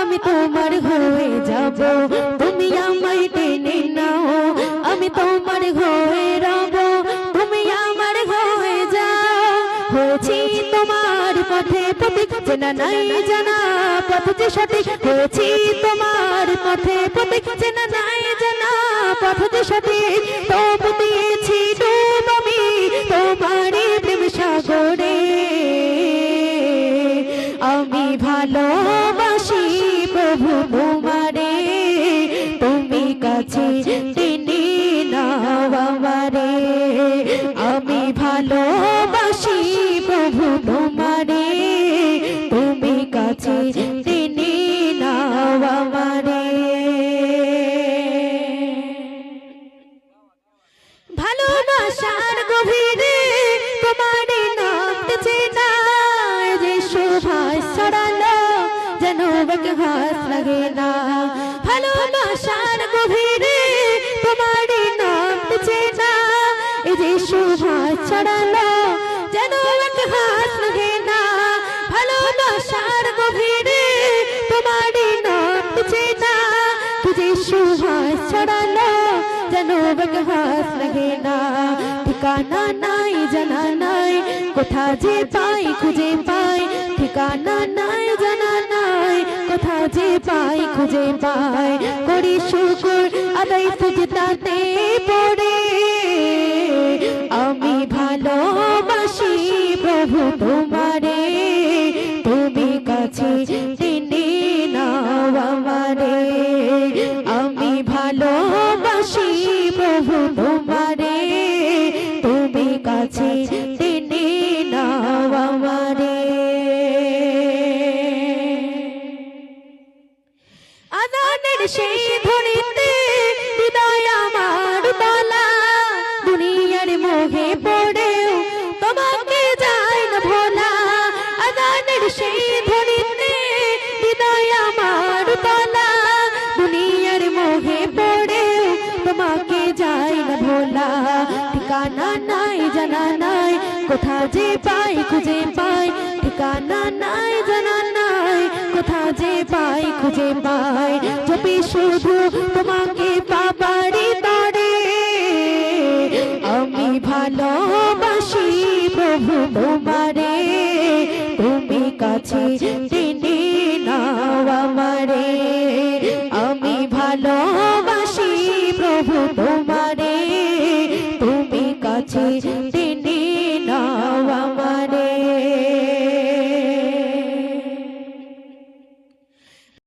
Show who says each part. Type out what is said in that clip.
Speaker 1: আমি তোমার হয়ে যাব তুমি আমায় টেনে নাও আমি তোমার হয়ে রব তুমি আমার হয়ে যাও হয়েছি তোমার পথে পথিক চেনা নাই জানা পথ যে সঠিক হয়েছি তোমার পথে পথিক চেনা নাই জানা পথ যে সঠিক তবু দিয়েছি ডুব আমি তোমারই প্রেম সাগরে আমি ভালোবাসি প্রভু তোমারে তুমি কাছে টেনে নাও আমারে আমি ভালোবাসি প্রভু তোমারে তুমি কাছে টেনে নাও আমারে ভালোবাসার গভীরে তোমারে নামতেছে না যে সুভাষ ছড়ালো যেন এক হাত লাগে না ভালোবাসার গভীরে তোমারে নামতেছে না যে সুভাষ ছড়ালো যেন এক হাত লাগে না ভালোবাসার গভীরে তোমারে নামতেছে না যে সুভাষ ছড়ালো যেন এক হাত লাগে না ঠিকানা নাই জানা নাই কোথা যে পাই খুঁজে পাই ঠিকানা নাই জানা নাই কোথা যে পাই খুঁজে পাই করি শুকর আদায় সুজতাতে পড়ে আমি ভালোবাসি প্রভু তোমারে তুমি কাছে টেনে নাও আমারে আমি ভালোবাসি প্রভু তোমারে তুমি কাছে টেনে নাও আমারে আজানের সেই ধ্বনিতে হৃদয় আমার তলা দুনিয়ার মোহে পড়েও তোমাকে যায় না ভোলা আজানের সেই ধ্বনিতে হৃদয় আমার তলা দুনিয়ার মোহে পড়েও তোমাকে যায় না ভোলা ঠিকানা নাই জানা নাই কোথা যে পাই খুঁজে পাই ঠিকানা নাই জানা নাই কোথা যে পাই খুঁজে পাই জপি শুধু তোমাকে